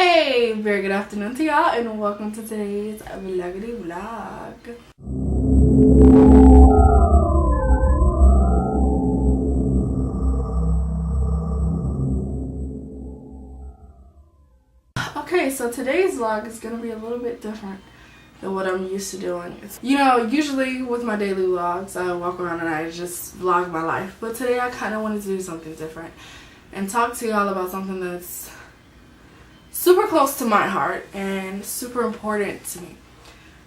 Hey, very good afternoon to y'all and welcome to today's vloggity vlog. Okay, so today's vlog is going to be a little bit different than what I'm used to doing. Usually with my daily vlogs, I walk around and I just vlog my life. But today I kind of wanted to do something different and talk to y'all about something that's super close to my heart and super important to me.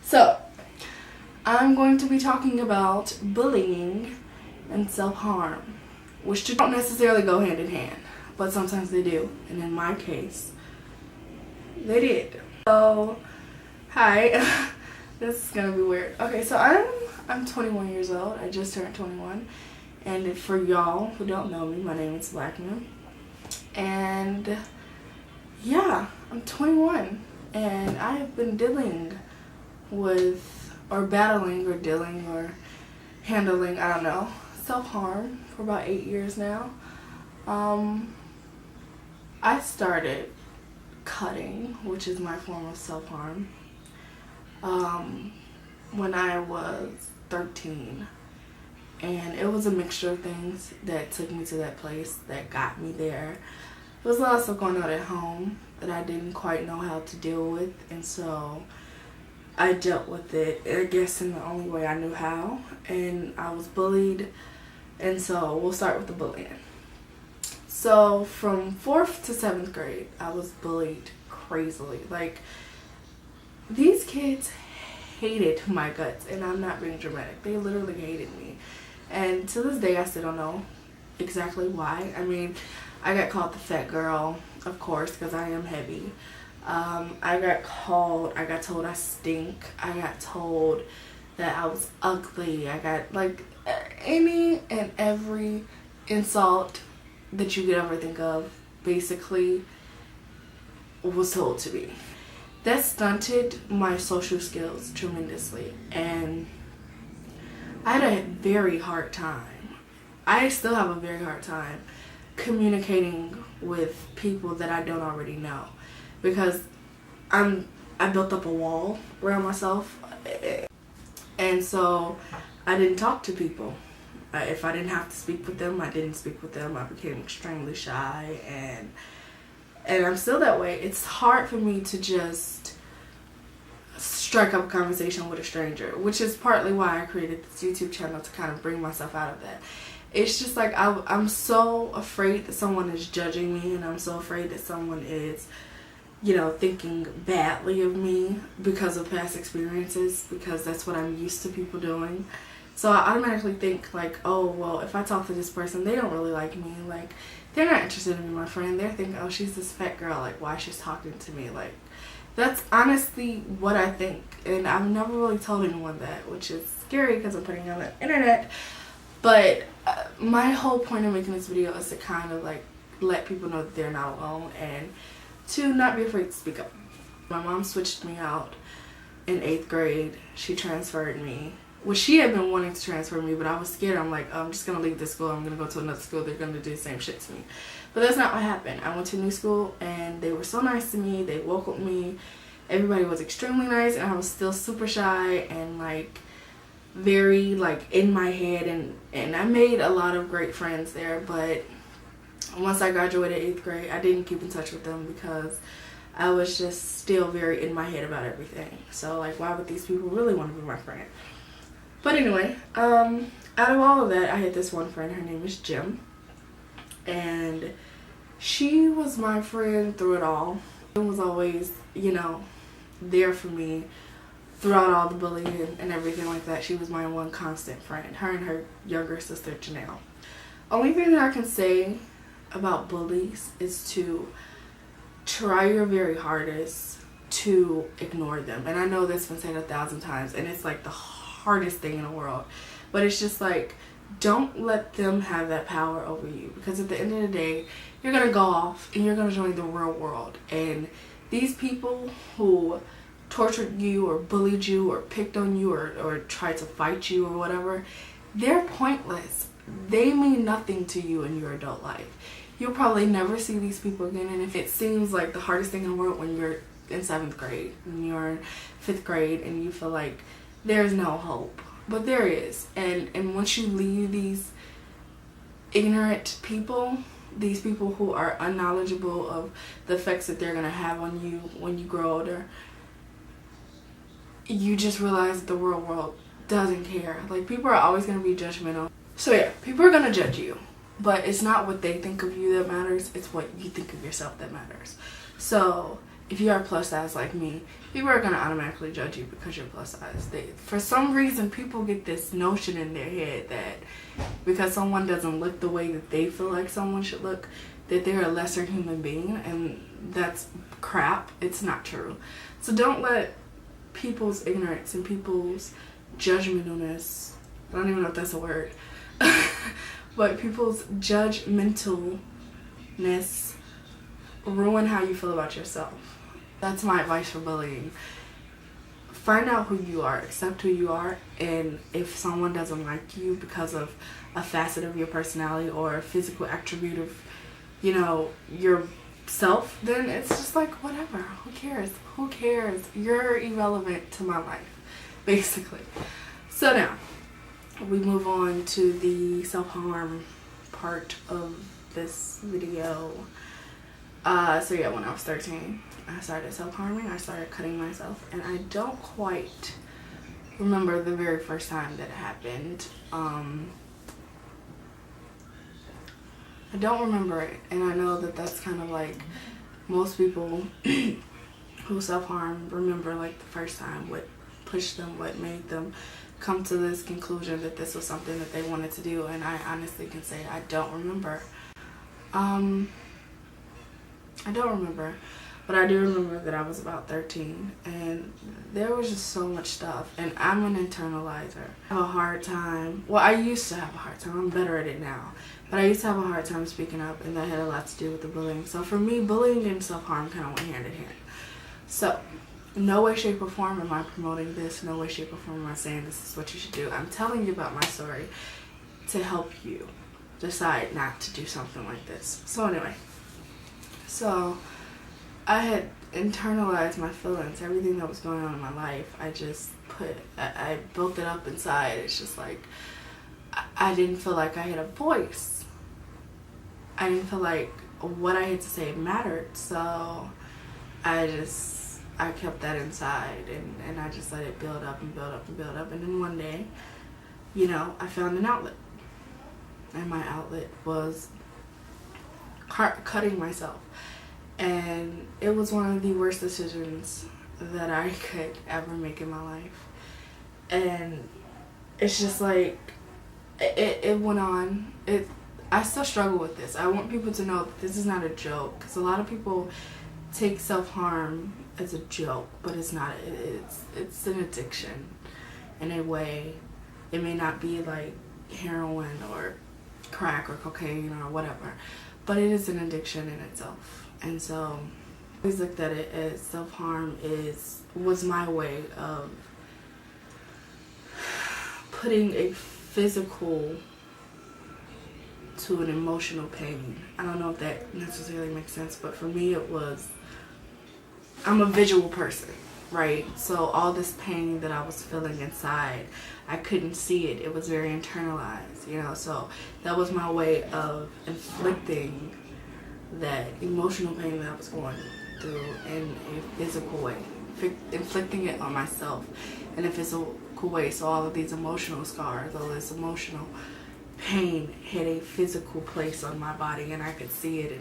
So, I'm going to be talking about bullying and self-harm, which don't necessarily go hand in hand, but sometimes they do. And in my case, they did. So, hi. This is gonna be weird. Okay, so I'm 21 years old. I just turned 21. And for y'all who don't know me, my name is Blackman. And yeah, I'm 21 and I have been dealing with, or battling, or dealing, or handling, I don't know, self-harm for about 8 years now. I started cutting, which is my form of self-harm, when I was 13. And it was a mixture of things that took me to that place, that got me there. There was a lot of stuff going on at home that I didn't quite know how to deal with, and so I dealt with it, I guess, in the only way I knew how. And I was bullied, and so we'll start with the bullying. So from 4th to 7th grade, I was bullied crazily. Like, these kids hated my guts, and I'm not being dramatic. They literally hated me. And to this day, I still don't know exactly why. I mean, I got called the fat girl, of course, because I am heavy. I got told I stink. I got told that I was ugly. I got, like, any and every insult that you could ever think of, basically, was told to me. That stunted my social skills tremendously, and I had a very hard time. I still have a very hard time communicating with people that I don't already know, because I built up a wall around myself, and so I didn't talk to people. If I didn't have to speak with them, I didn't speak with them. I became extremely shy, and I'm still that way. It's hard for me to just strike up a conversation with a stranger, which is partly why I created this YouTube channel, to kind of bring myself out of that. It's just like I'm so afraid that someone is judging me, and I'm so afraid that someone is, thinking badly of me because of past experiences, because that's what I'm used to people doing. So I automatically think, like, oh, well, if I talk to this person, they don't really like me. Like, they're not interested in being my friend. They're thinking, oh, she's this fat girl. Like, why she's talking to me? Like, that's honestly what I think. And I've never really told anyone that, which is scary because I'm putting it on the internet. But my whole point of making this video is to kind of, like, let people know that they're not alone and to not be afraid to speak up. My mom switched me out in 8th grade. She transferred me. Well, she had been wanting to transfer me, but I was scared. I'm like, I'm just going to leave this school. I'm going to go to another school. They're going to do the same shit to me. But that's not what happened. I went to a new school, and they were so nice to me. They welcomed me. Everybody was extremely nice, and I was still super shy and, like, very, like, in my head. And I made a lot of great friends there, but once I graduated 8th grade, I didn't keep in touch with them because I was just still very in my head about everything. So, like, why would these people really want to be my friend? But anyway, out of all of that, I had this one friend. Her name is Jim. And she was my friend through it all. She was always, there for me throughout all the bullying and everything like that. She was my one constant friend. Her and her younger sister, Janelle. Only thing that I can say about bullies is to try your very hardest to ignore them. And I know that's been said 1,000 times, and it's like the hardest thing in the world, but it's just like, don't let them have that power over you, because at the end of the day, you're gonna go off and you're gonna join the real world, and these people who tortured you or bullied you or picked on you or tried to fight you or whatever, they're pointless. They mean nothing to you in your adult life. you'll probably never see these people again. And if it seems like the hardest thing in the world when you're in 7th grade and you're in 5th grade and you feel like there's no hope, but there is. And once you leave these ignorant people, these people who are unknowledgeable of the effects that they're going to have on you when you grow older, you just realize that the real world doesn't care. Like, people are always going to be judgmental. So yeah, people are going to judge you, but it's not what they think of you that matters, it's what you think of yourself that matters. So if you are plus size like me, people are going to automatically judge you because you're plus size. For some reason, people get this notion in their head that because someone doesn't look the way that they feel like someone should look, that they're a lesser human being, and that's crap. It's not true. So don't let people's ignorance and people's judgmentalness, I don't even know if that's a word, but people's judgmentalness ruin how you feel about yourself. That's my advice for bullying. Find out who you are, accept who you are, and if someone doesn't like you because of a facet of your personality or a physical attribute of, yourself, then it's just like, whatever, who cares? Who cares? You're irrelevant to my life, basically. So now, we move on to the self-harm part of this video. So yeah, when I was 13, I started self-harming. I started cutting myself, and I don't quite remember the very first time that it happened. I don't remember it, and I know that that's kind of like most people who self-harm remember like the first time, what pushed them, what made them come to this conclusion that this was something that they wanted to do. And I honestly can say I don't remember. I don't remember, but I do remember that I was about 13, and there was just so much stuff, and I'm an internalizer. I have a hard time, well, I used to have a hard time, I'm better at it now, but I used to have a hard time speaking up, and that had a lot to do with the bullying. So for me, bullying and self-harm kind of went hand in hand. So no way, shape, or form am I promoting this, no way, shape, or form am I saying this is what you should do. I'm telling you about my story to help you decide not to do something like this. So anyway, so I had internalized my feelings, everything that was going on in my life. I built it up inside. It's just like, I didn't feel like I had a voice. I didn't feel like what I had to say mattered. So I kept that inside, and I just let it build up and build up and build up. And then one day, I found an outlet. And my outlet was cutting myself. And it was one of the worst decisions that I could ever make in my life. And it's just like, it went on. I still struggle with this. I want people to know that this is not a joke, because a lot of people take self-harm as a joke, but it's not. It's an addiction in a way. It may not be like heroin or crack or cocaine or whatever, but it is an addiction in itself. And so I always looked at it as self-harm was my way of putting a physical to an emotional pain. I don't know if that necessarily makes sense, but for me it was, I'm a visual person, right? So all this pain that I was feeling inside, I couldn't see it. It was very internalized, so that was my way of inflicting that emotional pain that I was going through in a physical way, inflicting it on myself in a physical way. So all of these emotional scars, all this emotional pain had a physical place on my body, and I could see it,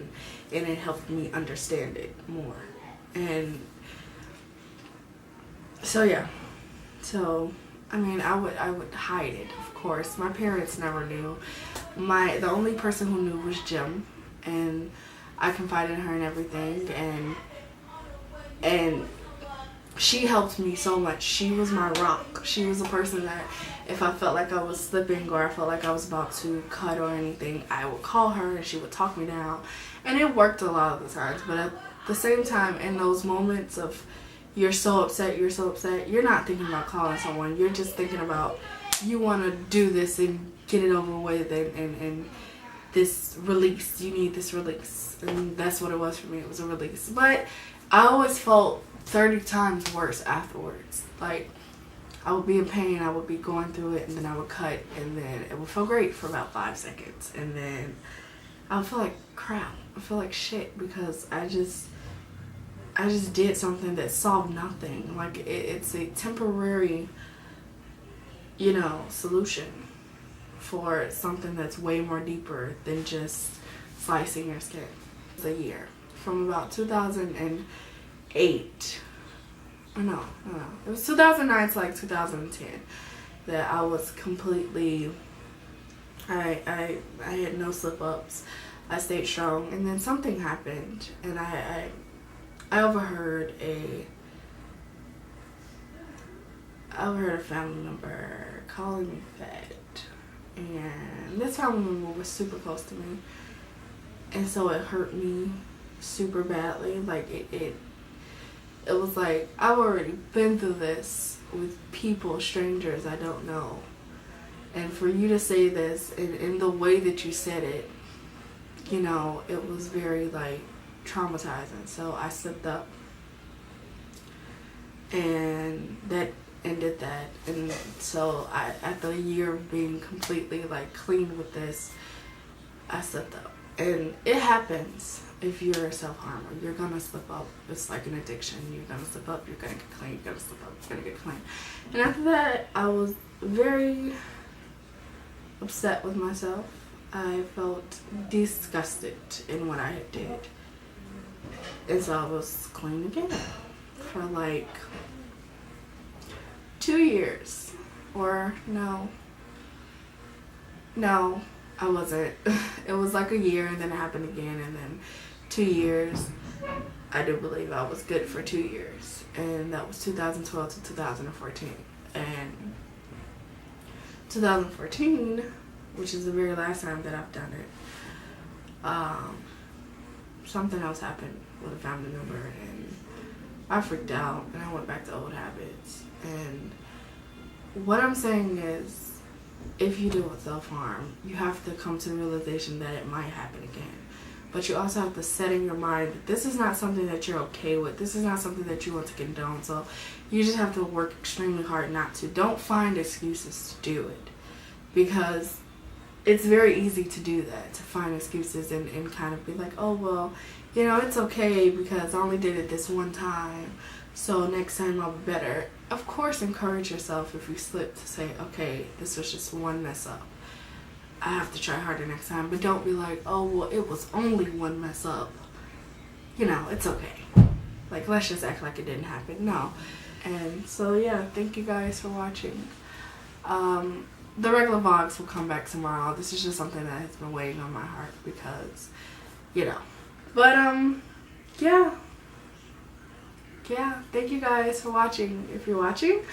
and it helped me understand it more. And so yeah, I mean, I would hide it, of course. My parents never knew. The only person who knew was Jim, and I confided in her and everything, and she helped me so much. She was my rock. She was the person that if I felt like I was slipping or I felt like I was about to cut or anything, I would call her and she would talk me down. And it worked a lot of the times, but at the same time, in those moments of you're so upset, you're not thinking about calling someone. You're just thinking about, you want to do this and get it over with and this release. You need this release. And that's what it was for me. It was a release. But I always felt 30 times worse afterwards. Like, I would be in pain, I would be going through it, and then I would cut, and then it would feel great for about 5 seconds. And then I would feel like crap. I feel like shit because I just did something that solved nothing. Like, it's a temporary, you know, solution for something that's way more deeper than just slicing your skin. It's a year. From about 2008, no, it was 2009 to like 2010 that I was completely, I had no slip-ups. I stayed strong, and then something happened, and I overheard a family member calling me fat, and this family member was super close to me, and so it hurt me super badly. Like, it was like I've already been through this with people, strangers I don't know, and for you to say this in the way that you said it, you know, it was very like traumatizing. So I slipped up, and that ended that. And so after a year of being completely like clean with this, I slipped up. And it happens if you're a self-harmer. You're gonna slip up. It's like an addiction. You're gonna slip up, you're gonna get clean, you're gonna slip up, you're gonna get clean. And after that, I was very upset with myself. I felt disgusted in what I did. And so I was clean again for like 2 years. Or no, I wasn't. It was like a year, and then it happened again, and then 2 years. I do believe I was good for 2 years, and that was 2012 to 2014. And 2014, which is the very last time that I've done it, something else happened with a family member, and I freaked out, and I went back to old habits. And what I'm saying is, if you do self-harm, you have to come to the realization that it might happen again. But you also have to set in your mind that this is not something that you're okay with. This is not something that you want to condone. So you just have to work extremely hard not to. Don't find excuses to do it, because it's very easy to do that, to find excuses and kind of be like, oh, well, you know, it's okay because I only did it this one time, so next time I'll be better. Of course, encourage yourself if you slip to say, okay, this was just one mess up. I have to try harder next time. But don't be like, oh, well, it was only one mess up. You know, it's okay. Like, let's just act like it didn't happen. No. And so, yeah, thank you guys for watching. The regular vlogs will come back tomorrow. This is just something that has been weighing on my heart because, you know. But, yeah. Yeah, thank you guys for watching. If you're watching,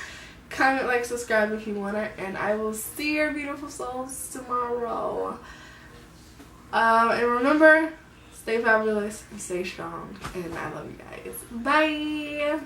comment, like, subscribe if you want it, and I will see your beautiful souls tomorrow. And remember, stay fabulous and stay strong, and I love you guys. Bye!